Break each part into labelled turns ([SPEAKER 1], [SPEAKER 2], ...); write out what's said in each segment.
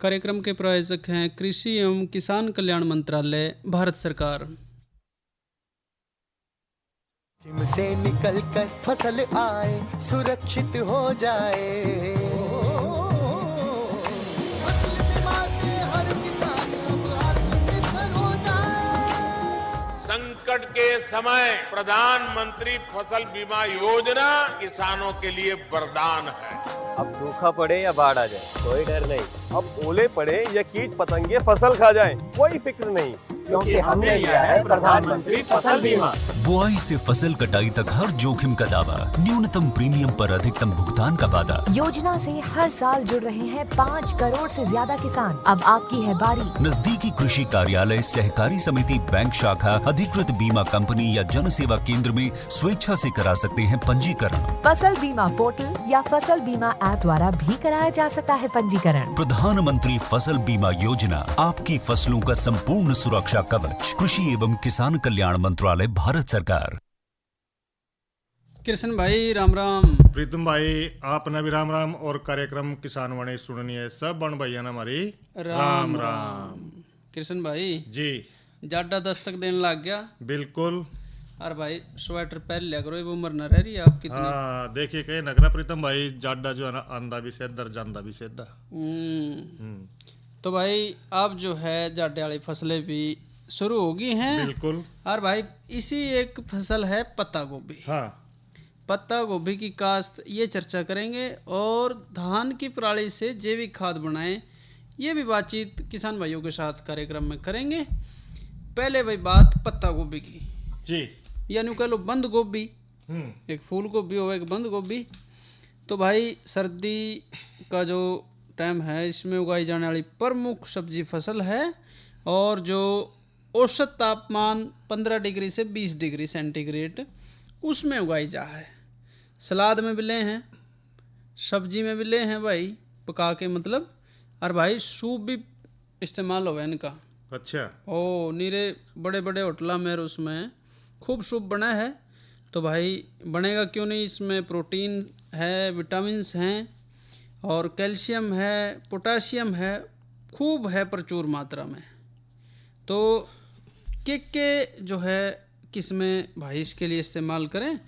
[SPEAKER 1] कार्यक्रम के प्रायोजक हैं कृषि एवं किसान कल्याण मंत्रालय, भारत सरकार।
[SPEAKER 2] से निकल कर फसल आए, सुरक्षित हो जाए, फसल बीमा से हर किसान अब आत्मनिर्भर हो जाए।
[SPEAKER 3] संकट के समय प्रधानमंत्री फसल बीमा योजना किसानों के लिए वरदान है।
[SPEAKER 4] अब सूखा पड़े या बाढ़ आ जाए कोई डर नहीं, अब ओले पड़े या कीट पतंगे फसल खा जाए कोई फिक्र नहीं, क्योंकि हमने लिया है प्रधानमंत्री फसल बीमा।
[SPEAKER 5] बुआई से फसल कटाई तक हर जोखिम का दावा, न्यूनतम प्रीमियम पर अधिकतम भुगतान का वादा।
[SPEAKER 6] योजना से हर साल जुड़ रहे हैं 5 करोड़ से ज्यादा किसान। अब आपकी है बारी।
[SPEAKER 5] नजदीकी कृषि कार्यालय, सहकारी समिति, बैंक शाखा, अधिकृत बीमा कंपनी या जन सेवा केंद्र में स्वेच्छा से करा सकते हैं पंजीकरण।
[SPEAKER 6] फसल बीमा पोर्टल या फसल बीमा ऐप द्वारा भी कराया जा सकता है पंजीकरण।
[SPEAKER 5] प्रधानमंत्री फसल बीमा योजना, आपकी फसलों का संपूर्ण सुरक्षा कवच। कृषि एवं किसान कल्याण मंत्रालय, भारत सरकार।
[SPEAKER 1] कृष्ण भाई राम राम।
[SPEAKER 7] प्रीतम भाई आपने भी राम राम। और कार्यक्रम किसान वाणी सुननी है सब बन भैया ना हमारी राम राम।
[SPEAKER 1] कृष्ण भाई
[SPEAKER 7] जी
[SPEAKER 1] जाडा दस्तक देने लग गया।
[SPEAKER 7] बिल्कुल।
[SPEAKER 1] और भाई स्वेटर पहन लिया करो, वो उम्र न रह रही है आपकी।
[SPEAKER 7] हाँ देखिए कहीं नगरा प्रीतम भाई जाडा जो है ना आंदा भी सेधा जांदा भी सेधा।
[SPEAKER 1] तो भाई अब जो है जाडे वाली फसलें भी शुरू हो गई हैं।
[SPEAKER 7] बिल्कुल।
[SPEAKER 1] और भाई इसी एक फसल है पत्ता गोभी।
[SPEAKER 7] हाँ
[SPEAKER 1] पत्ता गोभी की काश्त ये चर्चा करेंगे, और धान की पराली से जैविक खाद बनाएं, ये भी बातचीत किसान भाइयों के साथ कार्यक्रम में करेंगे। पहले भाई बात पत्ता गोभी की
[SPEAKER 7] जी,
[SPEAKER 1] यानी कह लो बंद गोभी। एक फूल गोभी हो, एक बंद गोभी। तो भाई सर्दी का जो टाइम है इसमें उगाई जाने वाली प्रमुख सब्जी फसल है, और जो औसत तापमान 15 डिग्री से 20 डिग्री सेंटीग्रेड उसमें उगाई जा है। सलाद में भी ले हैं, सब्जी में भी ले हैं भाई, पका के मतलब। और भाई सूप भी इस्तेमाल हो इनका।
[SPEAKER 7] अच्छा।
[SPEAKER 1] ओ नीरे बड़े बड़े होटलों में उसमें खूब सूप बना है। तो भाई बनेगा क्यों नहीं, इसमें प्रोटीन है, विटामिन्स हैं, और कैल्शियम है, पोटाशियम है, खूब है प्रचुर मात्रा में। तो के जो है किस्में भाई इसके लिए इस्तेमाल करें,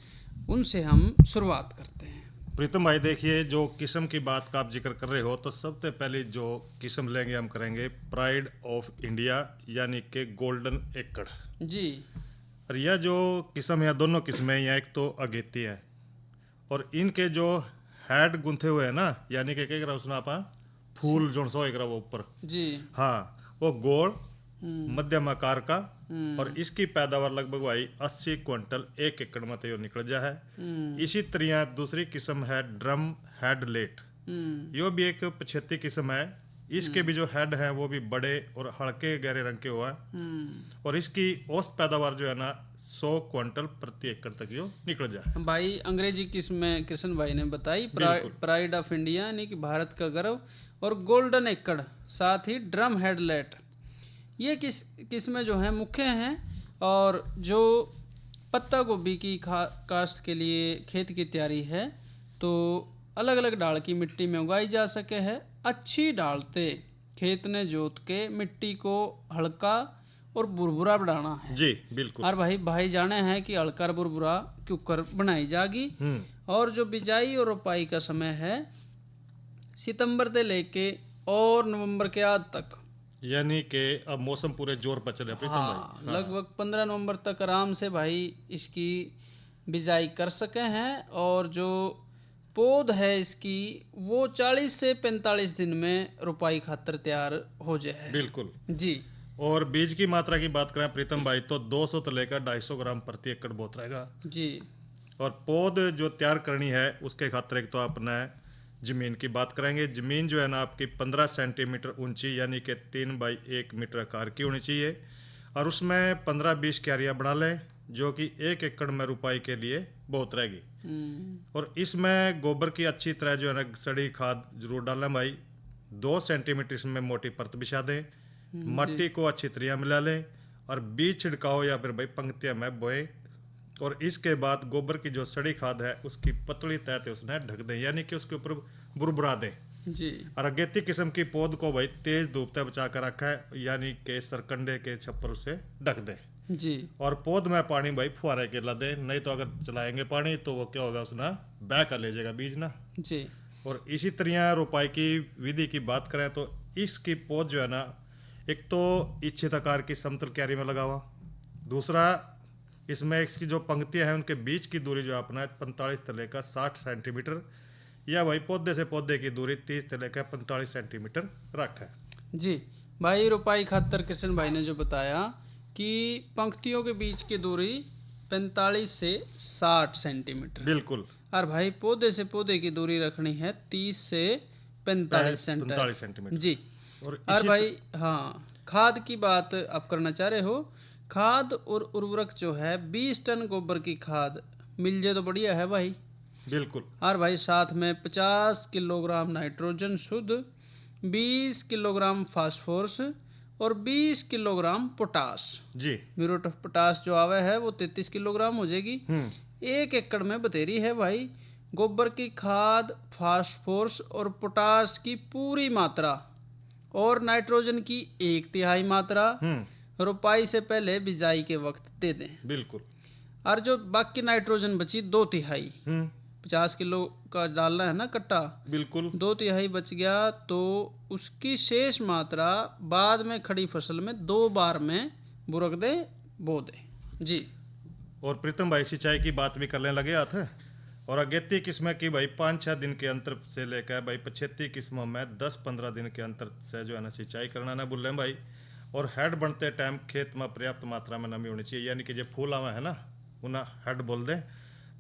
[SPEAKER 1] उनसे हम शुरुआत करते हैं।
[SPEAKER 7] प्रीतम भाई देखिए जो किस्म की बात का आप जिक्र कर रहे हो, तो सबसे पहले जो किस्म लेंगे हम करेंगे प्राइड ऑफ इंडिया यानी कि गोल्डन एकड़
[SPEAKER 1] जी।
[SPEAKER 7] और यह जो किस्म है, दोनों किस्में या एक तो अगेती है, और इनके जो हेड गुंथे हुए हैं ना, यानी कि क्या उसने आप फूल जो सो एक वो ऊपर
[SPEAKER 1] जी।
[SPEAKER 7] हाँ वो गोल मध्यम आकार का, और इसकी पैदावार लगभग भाई 80 क्विंटल 1 एकड़ में तो निकल जा है। इसी तरह दूसरी किस्म है ड्रम हेड लेट, यो भी एक पछेती किस्म है। इसके भी जो हेड है वो भी बड़े और हल्के गहरे रंग के हुआ है, और इसकी औसत पैदावार जो है ना 100 क्विंटल प्रति एकड़ तक यो निकल जाए।
[SPEAKER 1] भाई अंग्रेजी किस्म में कृष्ण भाई ने बताई प्राइड ऑफ इंडिया यानी कि भारत का गर्व, और गोल्डन एकड़, साथ ही ड्रम हेडलेट, ये किस्में जो हैं मुख्य हैं। और जो पत्ता गोभी की काश्त के लिए खेत की तैयारी है, तो अलग अलग डाल की मिट्टी में उगाई जा सके है। अच्छी डालते खेत ने जोत के मिट्टी को हल्का और बुरबुरा बनाना है।
[SPEAKER 7] जी बिल्कुल।
[SPEAKER 1] और भाई जाने हैं कि हल्का और बुरबुरा क्यों कर बनाई जाएगी। और जो बिजाई और रोपाई का समय है सितंबर से लेके और नवंबर के आध तक,
[SPEAKER 7] यानी कि अब मौसम पूरे जोर पर चले।
[SPEAKER 1] हाँ, लगभग 15 नवंबर तक आराम से भाई इसकी बिजाई कर सके हैं। और जो पौध है इसकी वो 40 से 45 दिन में रोपाई खातर तैयार हो जाए।
[SPEAKER 7] बिल्कुल
[SPEAKER 1] जी।
[SPEAKER 7] और बीज की मात्रा की बात करें प्रीतम भाई, तो 200 तो लेकर 250 ग्राम प्रति एकड़ बहुत रहेगा
[SPEAKER 1] जी।
[SPEAKER 7] और पौध जो तैयार करनी है उसके खातिर एक तो अपना जमीन की बात करेंगे। जमीन जो है ना आपकी 15 सेंटीमीटर ऊंची यानी कि 3 बाई 1 मीटर आकार की होनी चाहिए, और उसमें 15-20 क्यारियाँ बना लें जो कि 1 एकड़ में रुपाई के लिए बहुत रहेगी। और इसमें गोबर की अच्छी तरह जो है ना सड़ी खाद जरूर डालें भाई। 2 सेंटीमीटर इसमें मोटी परत बिछा दें, मट्टी को अच्छी तरह मिला लें और बीज छिड़काओ या फिर भाई पंक्तियाँ में बोए। और इसके बाद गोबर की जो सड़ी खाद है उसकी पतली तह उसने ढक दें, यानी कि उसके ऊपर बुरबुरा दें।
[SPEAKER 1] जी।
[SPEAKER 7] और अगेती किस्म की पौध को भाई तेज धूप से बचा कर रखा है, यानी कि सरकंडे के छप्पर से ढक दे।
[SPEAKER 1] जी।
[SPEAKER 7] और पौध में पानी भाई फुहारे के ला दे, नहीं तो अगर चलाएंगे पानी तो वो क्या होगा, उसना बह कर ले जाएगा बीज ना।
[SPEAKER 1] जी।
[SPEAKER 7] और इसी तरह रोपाई की विधि की बात करें तो इसकी पौध जो है ना, एक तो इच्छित आकार की समतल क्यारी में लगा हुआ, दूसरा इसमें इसकी जो पंक्तियां हैं उनके बीच की दूरी जो अपना 45 से लेकर 60 सेंटीमीटर, या भाई पौधे से पौधे की दूरी 30 से लेकर 45 सेंटीमीटर रखा है।
[SPEAKER 1] जी भाई, रोपाई खातर कृष्ण भाई ने जो बताया कि पंक्तियों के बीच की दूरी 45 से 60 सेंटीमीटर,
[SPEAKER 7] बिल्कुल।
[SPEAKER 1] और भाई पौधे से पौधे की दूरी रखनी है 30 से 45
[SPEAKER 7] सेंटीमीटर।
[SPEAKER 1] जी। और भाई हाँ, खाद की बात आप करना चाह रहे हो। खाद और उर्वरक जो है 20 टन गोबर की खाद मिल जाए तो बढ़िया है भाई।
[SPEAKER 7] बिल्कुल।
[SPEAKER 1] और भाई साथ में 50 किलोग्राम नाइट्रोजन शुद्ध, 20 किलोग्राम फास्फोरस और 20 किलोग्राम पोटास।
[SPEAKER 7] जी।
[SPEAKER 1] म्यूरेट ऑफ पोटास जो आवे है वो 33 किलोग्राम हो जाएगी। 1 एकड़ में बतेरी है भाई। गोबर की खाद, फास्फोरस और पोटास की पूरी मात्रा और नाइट्रोजन की 1/3 मात्रा रोपाई से पहले बिजाई के वक्त दे दें।
[SPEAKER 7] बिल्कुल।
[SPEAKER 1] और जो बाकी नाइट्रोजन बची 2/3, 50 किलो का डालना है ना कट्टा,
[SPEAKER 7] बिल्कुल
[SPEAKER 1] 2/3 बच गया तो उसकी शेष मात्रा बाद में खड़ी फसल में 2 बार में बुरक दे, बो दे। जी।
[SPEAKER 7] और प्रीतम भाई सिंचाई की बात भी करने लगे हाथ। और अगेती किस्में की भाई 5-6 दिन के अंतर से लेकर भाई 75 किस्मों में 10-15 दिन के अंतर से जो है ना सिंचाई करना ना भूलें भाई। और हेड बनते टाइम खेत में पर्याप्त मात्रा में नमी होनी चाहिए, यानी कि जो फूल आवा है ना उन्हें हेड बोल दें।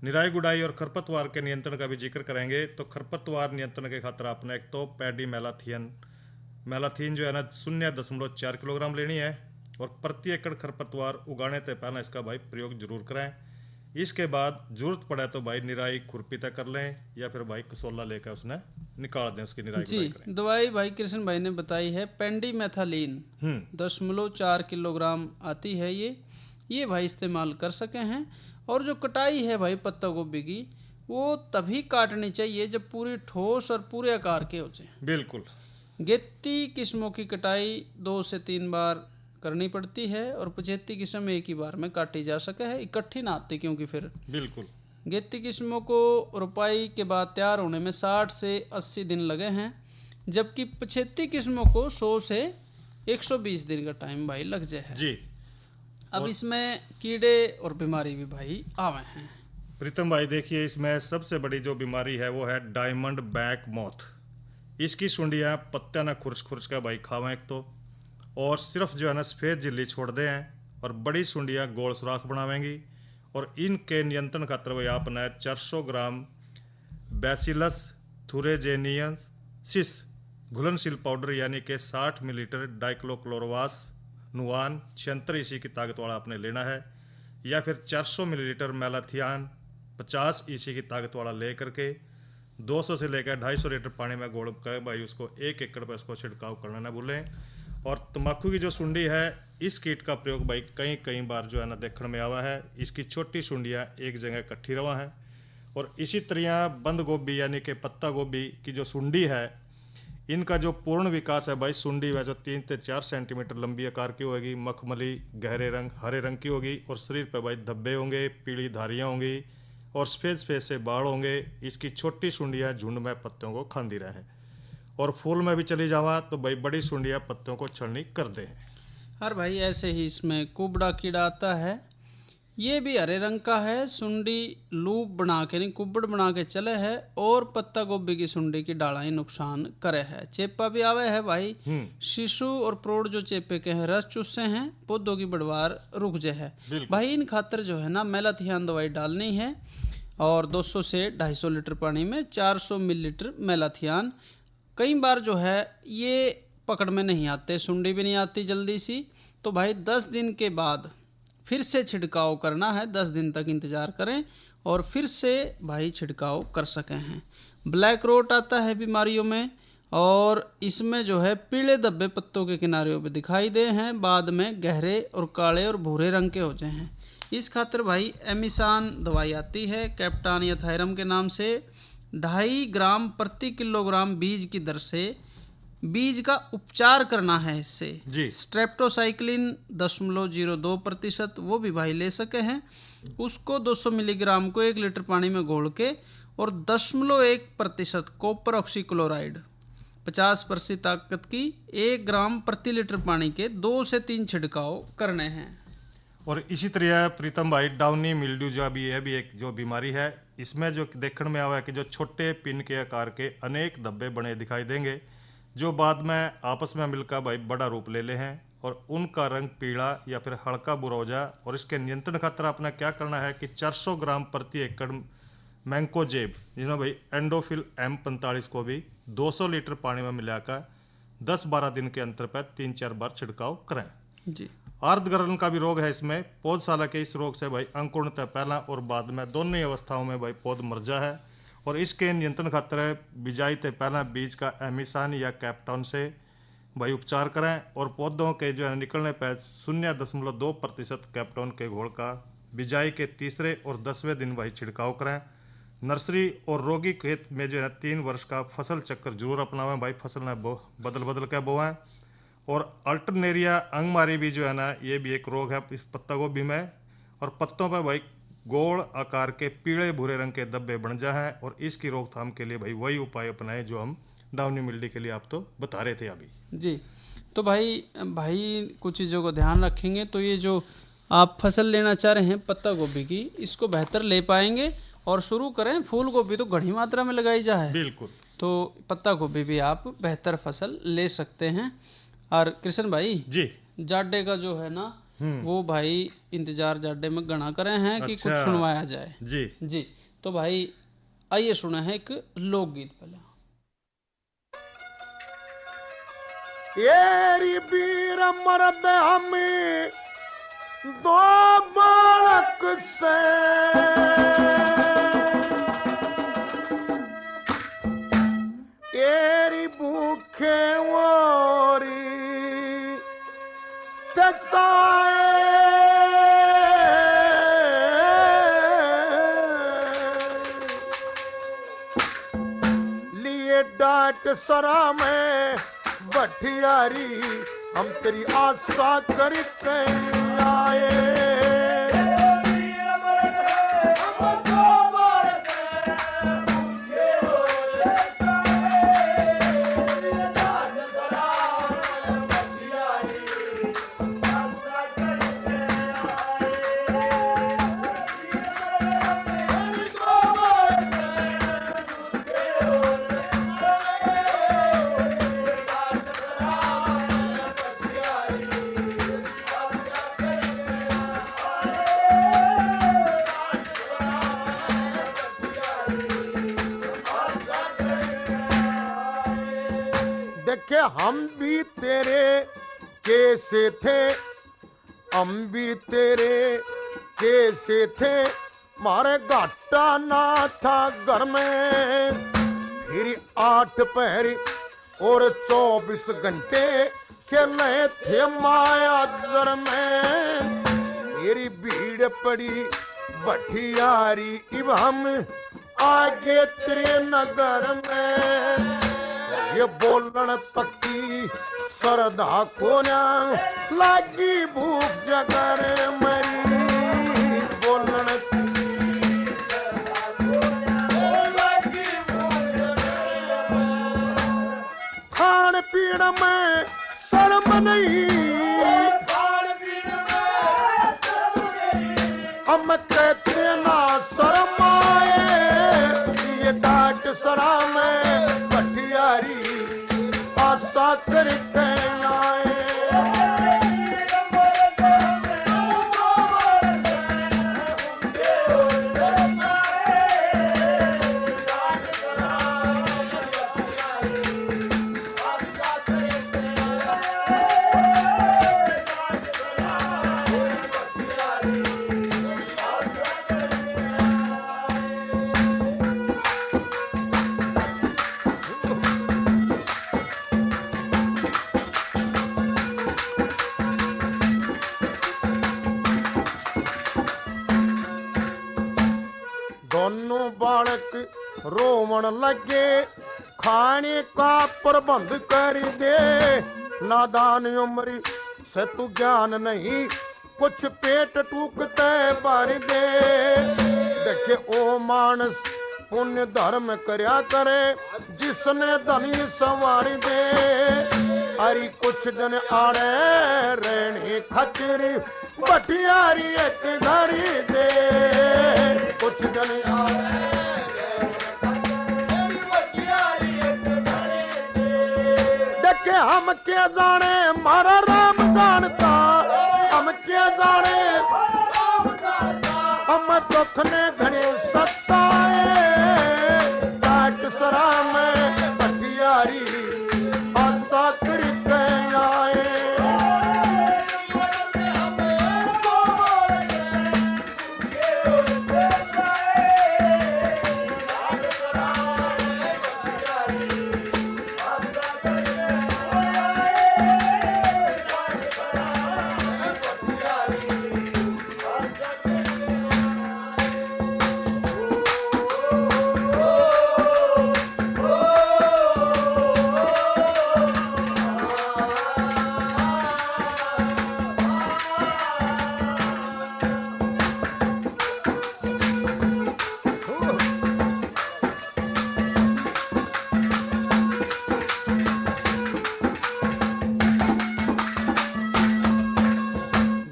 [SPEAKER 7] निराई गुड़ाई और खरपतवार के नियंत्रण का भी जिक्र करेंगे। तो खरपतवार नियंत्रण के खातिर आपने एक तो पैडी मैलाथीन जो है ना 0.4 किलोग्राम लेनी है। और प्रति एकड़ खरपतवार उगाने से पहले इसका भाई प्रयोग जरूर कराएं। इसके बाद जरूरत पड़े तो भाई निराई खुरपी तक कर लें, या फिर भाई कसोला लेकर उसने निकाल दें, उसकी निराई
[SPEAKER 1] जी। दवाई भाई कृष्ण भाई ने बताई है पेंडीमेथालिन 0.4 किलोग्राम आती है। ये भाई इस्तेमाल कर सके हैं। और जो कटाई है भाई पत्ता गोभी की, वो तभी काटनी चाहिए जब पूरी ठोस और पूरे आकार के हो जाए।
[SPEAKER 7] बिल्कुल।
[SPEAKER 1] गेत्ती किस्मों की कटाई 2 से 3 बार करनी पड़ती है और 75 किस्म एक ही बार में काटी जा सके है, इकट्ठी ना आती क्योंकि फिर।
[SPEAKER 7] बिल्कुल।
[SPEAKER 1] गेत्ती किस्मों को रोपाई के बाद तैयार होने में 60 से 80 दिन लगे हैं, जबकि 75 किस्मों को 100 से 120 दिन का टाइम भाई लग जाए
[SPEAKER 7] जी।
[SPEAKER 1] अब इसमें कीड़े और बीमारी भी भाई आवे हैं।
[SPEAKER 7] प्रीतम भाई देखिए, इसमें सबसे बड़ी जो बीमारी है वो है डायमंड बैक मॉथ। इसकी सुंडियाँ पत्तियाँ ना खुरच खुरच का भाई खावें एक तो, और सिर्फ जो है ना सफ़ेद झिल्ली छोड़ दे हैं, और बड़ी सुंडियाँ गोल सुराख बनावेंगी। और इनके नियंत्रण खातर भाई आपने 400 ग्राम बैसिलस थुरेजेनियसिस घुलनशील पाउडर यानी कि 60 मिलीलीटर डाइक्लोक्लोरोवास नुआन 76 ईसी की ताकत वाला आपने लेना है, या फिर 400 मिलीलीटर मैलाथियान 50 ईसी की ताकत वाला ले करके 200 से लेकर 250 लीटर पानी में घोल कर भाई उसको 1 एकड़ पर उसको छिड़काव करना ना भूलें। और तम्बाकू की जो सुंडी है, इस कीट का प्रयोग भाई कई बार जो है ना देखने में आवा है। इसकी छोटी सुंडियाँ एक जगह इकट्ठी रवा है। और इसी तरह बंद गोभी यानी कि पत्ता गोभी की जो सुंडी है, इनका जो पूर्ण विकास है भाई, सुंडी वह जो 3 से 4 सेंटीमीटर लंबी आकार की होगी, मखमली गहरे रंग हरे रंग की होगी, और शरीर पर भाई धब्बे होंगे, पीली धारियाँ होंगी, और सफ़ेद से बाल होंगे। इसकी छोटी सुंडियाँ झुंड में पत्तों को खांदी रहे, और फूल में भी चली जावा तो भाई बड़ी सुंडियाँ पत्तों को छलनी कर दे।
[SPEAKER 1] और भाई ऐसे ही इसमें कुबड़ा कीड़ा आता है, ये भी हरे रंग का है। सुंडी लूप बना के नहीं कुबड़ बना के चले है, और पत्ता गोभी की सुंडी की डाला ही नुकसान करे है। चेपा भी आवे है भाई, शिशु और प्रौढ़ जो चेपे के हैं रस चूसे हैं, पौधों की बढ़वार रुक जाए है भाई। इन खातर जो है ना मैलाथियान दवाई डालनी है, और 200 से 250 लीटर पानी में 400 मिलीलीटर मैलाथियान। कई बार जो है ये पकड़ में नहीं आते, सुंडी भी नहीं आती जल्दी सी, तो भाई 10 दिन के बाद फिर से छिड़काव करना है। 10 दिन तक इंतज़ार करें और फिर से भाई छिड़काव कर सके हैं। ब्लैक रोट आता है बीमारियों में, और इसमें जो है पीले धब्बे पत्तों के किनारों पे दिखाई दे हैं, बाद में गहरे और काले और भूरे रंग के हो जाए हैं। इस खातिर भाई एमिसान दवाई आती है कैप्टान या थायरम के नाम से, 2.5 ग्राम प्रति किलोग्राम बीज की दर से बीज का उपचार करना है इससे
[SPEAKER 7] जी।
[SPEAKER 1] स्ट्रेप्टोसाइक्लिन 0.02% वो भी भाई ले सके हैं, उसको 200 मिलीग्राम को 1 लीटर पानी में घोल के, और 0.1% कॉपर ऑक्सीक्लोराइड 50% ताकत की 1 ग्राम प्रति लीटर पानी के 2 से 3 छिड़काव करने हैं।
[SPEAKER 7] और इसी तरह प्रीतम भाई डाउनी मिल्ड्यू जो अभी है भी एक जो बीमारी है, इसमें जो देखने में आवा है कि जो छोटे पिन के आकार के अनेक धब्बे बने दिखाई देंगे, जो बाद में आपस में मिलकर भाई बड़ा रूप ले ले हैं और उनका रंग पीला या फिर हल्का बुरा हो जाए। और इसके नियंत्रण खातिर अपना क्या करना है कि 400 ग्राम प्रति एकड़ मैंकोजेब जिन्होंने भाई एंडोफिल M45 को भी 200 लीटर पानी में मिलाकर 10-12 दिन के अंतर पर 3-4 बार छिड़काव करें
[SPEAKER 1] जी।
[SPEAKER 7] अर्धगलन का भी रोग है इसमें। पौधशाला के इस रोग से भाई अंकुरणतः पहला और बाद में दोनों ही अवस्थाओं में भाई पौध मर जा है। और इसके नियंत्रण खातिर बिजाई से पहला बीज का एमिसान या कैप्टॉन से भाई उपचार करें, और पौधों के जो है निकलने पर 0.2% कैप्टॉन के घोल का बिजाई के तीसरे और 10वें दिन भाई छिड़काव करें। नर्सरी और रोगी खेत में जो है 3 वर्ष का फसल चक्र जरूर अपनावें भाई, फसल न बदल बदल के बोएं। और अल्टरनेरिया अंगमारी भी जो है ना, ये भी एक रोग है इस पत्ता गोभी में, और पत्तों पर भाई गोल आकार के पीले भूरे रंग के धब्बे बन जा हैं। और इसकी रोकथाम के लिए भाई वही उपाय अपनाए जो हम डाउनी मिल्ड्यू के लिए आप तो बता रहे थे अभी
[SPEAKER 1] जी। तो भाई कुछ चीज़ों को ध्यान रखेंगे तो ये जो आप फसल लेना चाह रहे हैं पत्ता गोभी की, इसको बेहतर ले पाएंगे। और शुरू करें, फूल गोभी तो घनी मात्रा में लगाई जा है,
[SPEAKER 7] बिल्कुल,
[SPEAKER 1] तो पत्ता गोभी भी आप बेहतर फसल ले सकते हैं। और कृष्ण भाई
[SPEAKER 7] जी,
[SPEAKER 1] जाडे का जो है ना वो भाई इंतजार जाडे में गणा करे हैं कि कुछ सुनवाया जाए
[SPEAKER 7] जी
[SPEAKER 1] जी। तो भाई आइए सुना है एक लोकगीत पहले।
[SPEAKER 8] येरी बीर मरबे हमें 2 बालक से, येरी भूखे वोरी तसाए, लिए डांट सरा में बठियारी, हम तेरी आशा करते आए। देखे हम भी तेरे कैसे थे, हम भी तेरे कैसे थे, मारे घाटा ना था घर में, फिर 8 पहर और 24 घंटे खेले थे माया दर में। मेरी भीड़ पड़ी बठियारी, इब हम आगे तेरे नगर में, ये बोलन तकी सरदा को ना लागी भूख जगर मरी, बोलन खान पीण में शर्म नहीं, हम कहते ना शर्म आए, ये डांट सरा में बठियारी आशा करते आए। दोनों बालक रोवण लगे खाने का प्रबंध कर दे। नादान उम्र से तू ज्ञान नहीं, कुछ पेट टूकते भर दे। देखे ओ मानस पुण्य धर्म करया करे, जिसने धनी संवार दे। अरे कुछ दिन आड़े रहने खातिर बटियारी एक घड़ी दे। कुछ दिन आड़े देखे हम के जाने मारा राम जानता, हम के जाने हम दुख ने घने सताए। काट सरा में बटियारी आशा करते आए।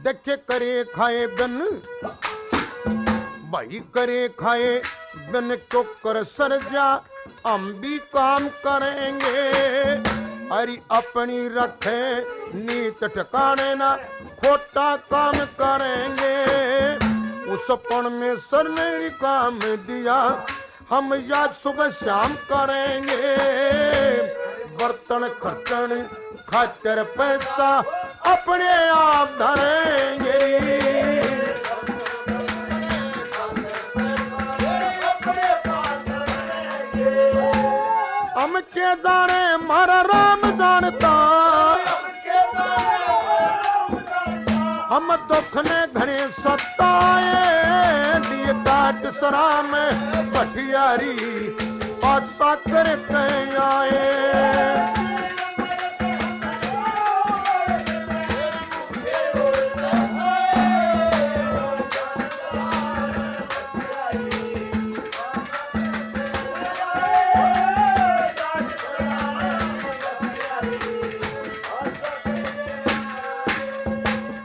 [SPEAKER 8] देखे करे खाए बिन भाई, करे खाए बिन क्यों कर सरजा, हम भी काम करेंगे। अरे अपनी रखे नीत ठिकाने ना, खोटा काम करेंगे। उस परमेश्वर ने काम दिया, हम याद सुबह शाम करेंगे। बर्तन खर्चन खातिर पैसा अपने आप धरेंगे। हम के जाने मारा राम जानता, हम दुख ने घने सताए। दिए काट सरा में बटियारी आशा करते आए।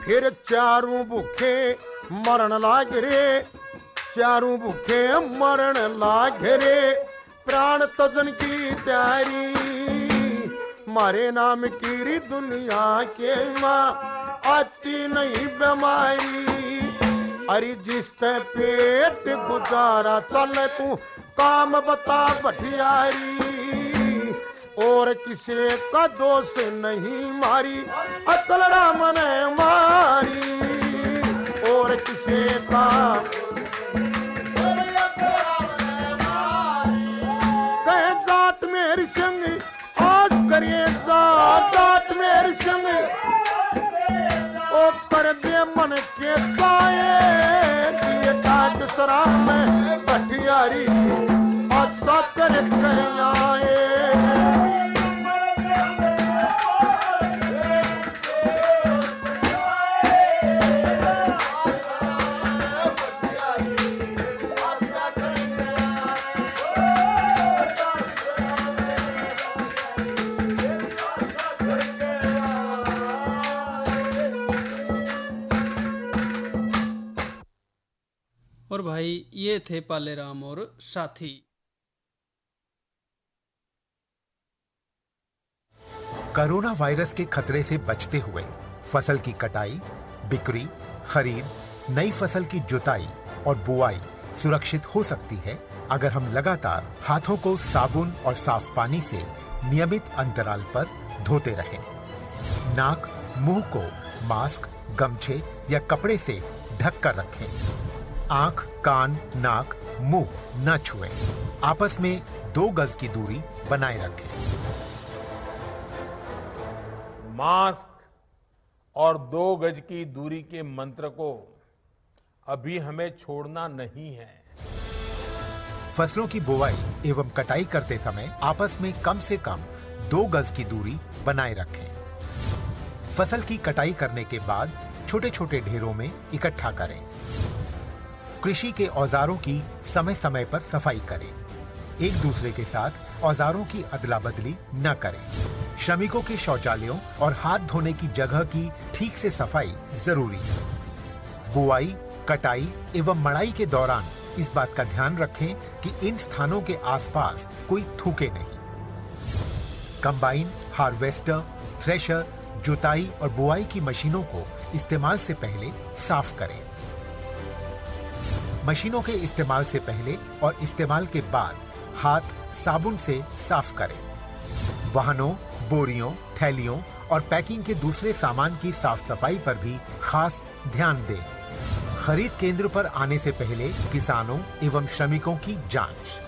[SPEAKER 8] फिर चारों भूखे मरण लाग रे, चारों भूखे मरण लाग रे। प्राण तजन की तैयारी, मारे नाम की दुनिया के माँ आती नहीं बीमारी। अरे जिस ते पेट गुजारा चले तू काम बता बटियारी। और किसी का दोष नहीं मारी अकल राम ने मारी। और किसी का कहे जात मेरी संग आस करिए, जात मेरी संग ओ कर दे मन के साए। दिए काट सरा में बटियारी आशा करते आए।
[SPEAKER 1] और भाई ये थे पालेराम और साथी।
[SPEAKER 9] कोरोना वायरस के खतरे से बचते हुए फसल की कटाई, बिक्री, खरीद, नई फसल की जुताई और बुआई सुरक्षित हो सकती है अगर हम लगातार हाथों को साबुन और साफ पानी से नियमित अंतराल पर धोते रहें। नाक, मुंह को मास्क, गमछे या कपड़े से ढक कर रखें। आंख, कान, नाक, मुंह न छुएं। आपस में 2 गज की दूरी बनाए रखें।
[SPEAKER 10] मास्क और 2 गज की दूरी के मंत्र को अभी हमें छोड़ना नहीं है।
[SPEAKER 9] फसलों की बुवाई एवं कटाई करते समय आपस में कम से कम 2 गज की दूरी बनाए रखें। फसल की कटाई करने के बाद छोटे छोटे ढेरों में इकट्ठा करें। कृषि के औजारों की समय समय पर सफाई करें। एक दूसरे के साथ औजारों की अदला बदली न करें। श्रमिकों के शौचालयों और हाथ धोने की जगह की ठीक से सफाई जरूरी है। बुआई, कटाई एवं मड़ाई के दौरान इस बात का ध्यान रखें कि इन स्थानों के आसपास कोई थूके नहीं। कंबाइन, हार्वेस्टर, थ्रेशर, जुताई और बुआई की मशीनों को इस्तेमाल से पहले साफ करें। मशीनों के इस्तेमाल से पहले और इस्तेमाल के बाद हाथ साबुन से साफ करें। वाहनों, बोरियों, थैलियों और पैकिंग के दूसरे सामान की साफ सफाई पर भी खास ध्यान दें। खरीद केंद्र पर आने से पहले किसानों एवं श्रमिकों की जांच।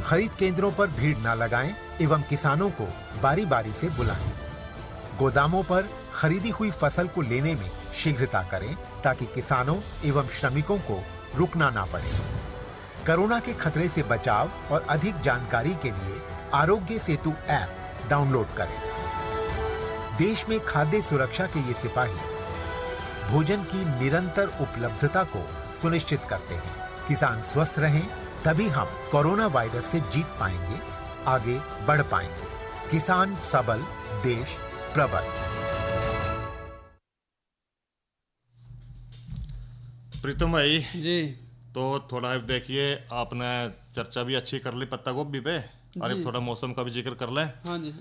[SPEAKER 9] खरीद केंद्रों पर भीड़ न लगाएं एवं किसानों को बारी बारी से बुलाएं। गोदामों पर खरीदी हुई फसल को लेने में शीघ्रता करें ताकि किसानों एवं श्रमिकों को रुकना ना पड़े। कोरोना के खतरे से बचाव और अधिक जानकारी के लिए आरोग्य सेतु ऐप डाउनलोड करें। देश में खाद्य सुरक्षा के ये सिपाही भोजन की निरंतर उपलब्धता को सुनिश्चित करते हैं। किसान स्वस्थ रहें तभी हम कोरोना वायरस से जीत पाएंगे, आगे बढ़ पाएंगे। किसान सबल, देश प्रबल।
[SPEAKER 7] प्रीतम भाई
[SPEAKER 1] जी,
[SPEAKER 7] तो थोड़ा देखिए, आपने चर्चा भी अच्छी कर ली पत्ता गोभी पे, और अब थोड़ा मौसम का भी जिक्र कर लें।
[SPEAKER 1] हाँ जी।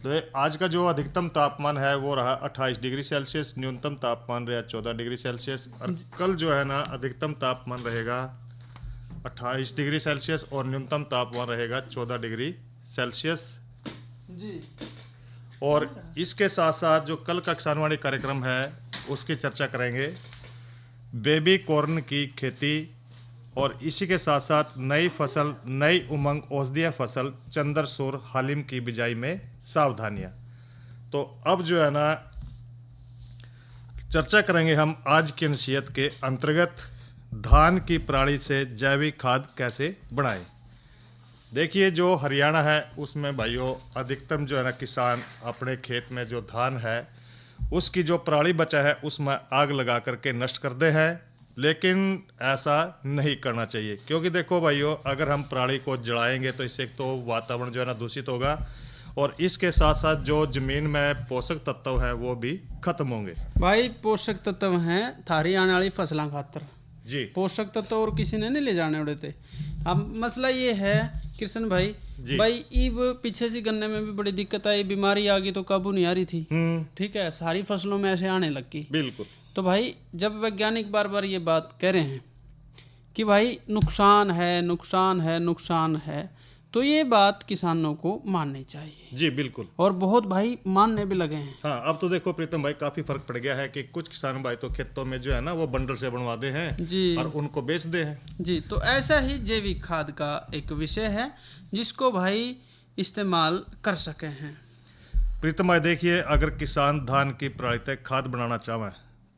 [SPEAKER 7] तो आज का जो अधिकतम तापमान है वो रहा 28 डिग्री सेल्सियस, न्यूनतम तापमान रहा 14 डिग्री सेल्सियस। और कल जो है ना अधिकतम तापमान रहेगा 28 डिग्री सेल्सियस और न्यूनतम तापमान रहेगा 14 डिग्री सेल्सियस
[SPEAKER 1] जी।
[SPEAKER 7] और इसके साथ साथ जो कल का किसानवाणी कार्यक्रम है उसकी चर्चा करेंगे, बेबी कॉर्न की खेती, और इसी के साथ साथ नई फसल, नई उमंग औषधीय फसल चंद्रसूर हालिम की बिजाई में सावधानियां। तो अब जो है ना चर्चा करेंगे हम आज की नसीहत के अंतर्गत धान की पराली से जैविक खाद कैसे बनाएं। देखिए, जो हरियाणा है उसमें भाइयों अधिकतम जो है ना किसान अपने खेत में जो धान है उसकी जो पराली बचा है उसमें आग लगा करके नष्ट कर दे हैं, लेकिन ऐसा नहीं करना चाहिए। क्योंकि देखो भाइयों, अगर हम पराली को जलाएंगे तो इससे एक तो वातावरण जो है ना दूषित होगा, और इसके साथ साथ जो जमीन में पोषक तत्व है वो भी खत्म होंगे।
[SPEAKER 1] भाई पोषक तत्व हैं थारी आने वाली फसलों खातर
[SPEAKER 7] जी,
[SPEAKER 1] पोषक तत्व और किसी ने नहीं ले जाने उड़े थे। अब मसला ये है कृष्ण भाई, इब पीछे से गन्ने में भी बड़ी दिक्कत आई, बीमारी आ गई तो काबू नहीं आ रही थी। ठीक है, सारी फसलों में ऐसे आने लग गई।
[SPEAKER 7] बिल्कुल।
[SPEAKER 1] तो भाई जब वैज्ञानिक बार बार ये बात कह रहे हैं कि भाई नुकसान है, नुकसान है, नुकसान है, तो ये बात किसानों को माननी चाहिए।
[SPEAKER 7] जी बिल्कुल,
[SPEAKER 1] और बहुत भाई मानने भी लगे हैं।
[SPEAKER 7] हाँ, अब तो देखो प्रीतम भाई काफी फर्क पड़ गया है कि कुछ किसान भाई तो खेतों में जो है ना वो बंडल से बनवाते हैं
[SPEAKER 1] जी,
[SPEAKER 7] और उनको बेच दे हैं।
[SPEAKER 1] जी, तो ऐसा ही जैविक खाद का एक विषय है जिसको भाई इस्तेमाल कर सके हैं।
[SPEAKER 7] प्रीतम भाई देखिए, अगर किसान धान की पराली तक खाद बनाना चाहें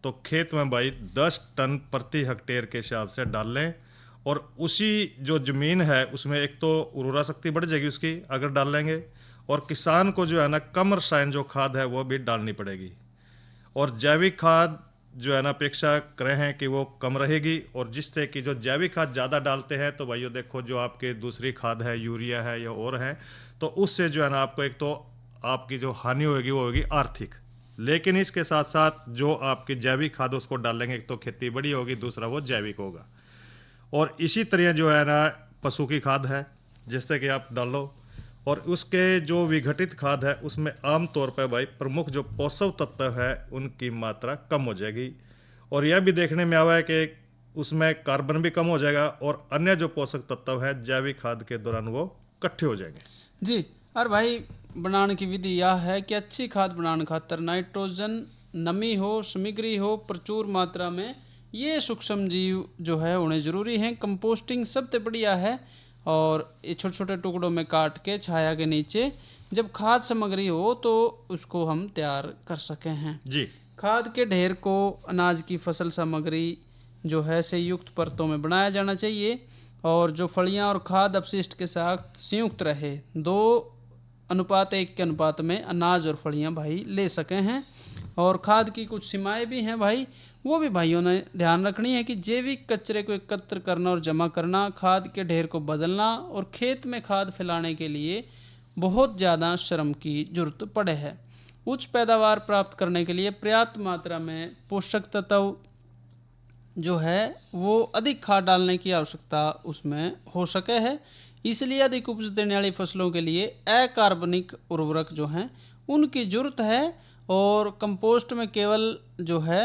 [SPEAKER 7] तो खेत में भाई 10 टन प्रति हेक्टेयर के हिसाब से डाल लें, और उसी जो जमीन है उसमें एक तो उर्वरा शक्ति बढ़ जाएगी उसकी अगर डाल लेंगे, और किसान को जो है ना कम रसायन जो खाद है वो भी डालनी पड़ेगी। और जैविक खाद जो है ना अपेक्षा करें हैं कि वो कम रहेगी, और जिससे कि जो जैविक खाद ज़्यादा डालते हैं तो भाइयों देखो जो आपके दूसरी खाद है, यूरिया है या और है, तो उससे जो है ना आपको एक तो आपकी जो हानि होगी वो होगी आर्थिक, लेकिन इसके साथ साथ जो आपकी जैविक खाद उसको डालेंगे एक तो खेती बड़ी होगी, दूसरा वो जैविक होगा। और इसी तरह जो है ना पशु की खाद है जिससे कि आप डालो, और उसके जो विघटित खाद है उसमें आमतौर पर भाई प्रमुख जो पोषक तत्व है उनकी मात्रा कम हो जाएगी, और यह भी देखने में आया है कि उसमें कार्बन भी कम हो जाएगा, और अन्य जो पोषक तत्व है जैविक खाद के दौरान वो इकट्ठे हो जाएंगे।
[SPEAKER 1] जी, और भाई बनाने की विधि यह है कि अच्छी खाद बनाने खातर नाइट्रोजन, नमी हो, सामग्री हो प्रचुर मात्रा में, ये सूक्ष्म जीव जो है उन्हें ज़रूरी हैं। कंपोस्टिंग सबसे बढ़िया है, और ये छोटे छोटे टुकड़ों में काट के छाया के नीचे जब खाद सामग्री हो तो उसको हम तैयार कर सके हैं।
[SPEAKER 7] जी,
[SPEAKER 1] खाद के ढेर को अनाज की फसल सामग्री जो है से युक्त परतों में बनाया जाना चाहिए, और जो फलियां और खाद अपशिष्ट के साथ संयुक्त रहे, 2:1 के अनुपात में अनाज और फलियां भाई ले सके हैं। और खाद की कुछ सीमाएं भी हैं भाई, वो भी भाइयों ने ध्यान रखनी है कि जैविक कचरे को एकत्र करना और जमा करना, खाद के ढेर को बदलना और खेत में खाद फैलाने के लिए बहुत ज़्यादा श्रम की जरूरत पड़े है। उच्च पैदावार प्राप्त करने के लिए पर्याप्त मात्रा में पोषक तत्व जो है वो अधिक खाद डालने की आवश्यकता उसमें हो सके है। इसलिए अधिक उपज देने वाली फसलों के लिए अकार्बनिक उर्वरक जो हैं उनकी जरूरत है। और कंपोस्ट में केवल जो है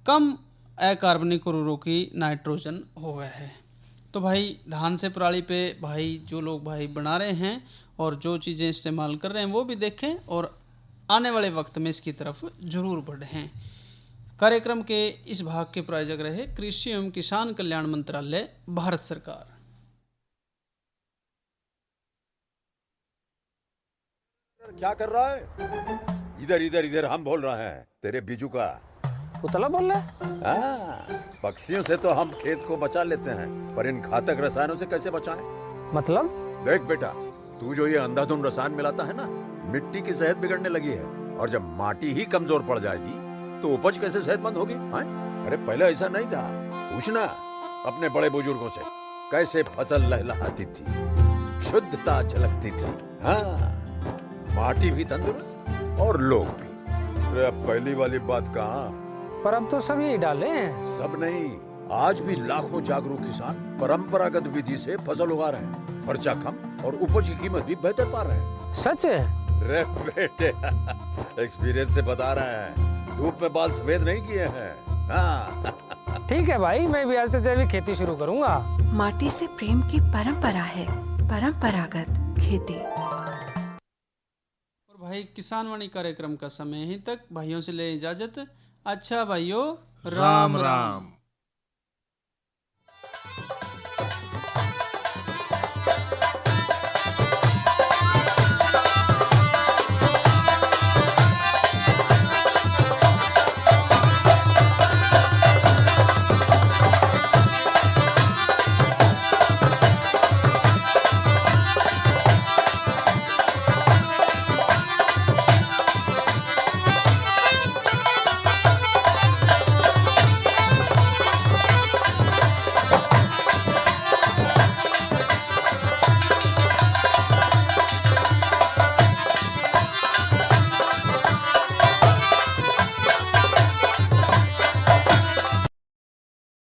[SPEAKER 1] कम अकार्बनिक उर्वरकों की नाइट्रोजन होवे है। तो भाई धान से पराली पे भाई जो लोग भाई बना रहे हैं और जो चीज़ें इस्तेमाल कर रहे हैं वो भी देखें और आने वाले वक्त में इसकी तरफ जरूर बढ़ें। कार्यक्रम के इस भाग के प्रायोजक रहे कृषि एवं किसान कल्याण मंत्रालय, भारत सरकार।
[SPEAKER 11] क्या कर रहा है? इधर इधर इधर हम बोल रहे हैं तेरे बीजू का।
[SPEAKER 12] उतला बोल रहा है?
[SPEAKER 11] पक्षियों से तो हम खेत को बचा लेते हैं, पर इन घातक रसायनों से कैसे बचाएं?
[SPEAKER 12] मतलब?
[SPEAKER 11] देख बेटा, तू जो ये अंधाधुंध रसायन मिलाता है ना, मिट्टी की सेहत बिगड़ने लगी है। और जब माटी ही कमजोर पड़ जाएगी तो उपज कैसे सेहतमंद होगी? अरे पहले ऐसा नहीं था। पूछना अपने बड़े बुजुर्गों से, कैसे फसल लहलहाती थी, शुद्धता झलकती थी। हाँ, माटी भी तंदुरुस्त और लोग भी। अरे अब पहली वाली बात कहाँ?
[SPEAKER 12] पर अब तो सब यही डाले हैं।
[SPEAKER 11] सब नहीं, आज भी लाखों जागरूक किसान परंपरागत विधि से फसल उगा रहे हैं। खर्चा कम और उपज की कीमत भी बेहतर पा रहे हैं।
[SPEAKER 12] सच है?
[SPEAKER 11] रे बेटे, एक्सपीरियंस से बता रहे हैं, धूप में बाल सफेद नहीं किए हैं। हाँ।
[SPEAKER 12] ठीक है भाई, मैं भी आज से जैविक खेती शुरू करूंगा।
[SPEAKER 13] माटी से प्रेम की परंपरा है, परंपरागत खेती।
[SPEAKER 1] और भाई किसान वाणी कार्यक्रम का समय ही तक भाइयों से ले इजाजत। अच्छा भाइयों, राम राम।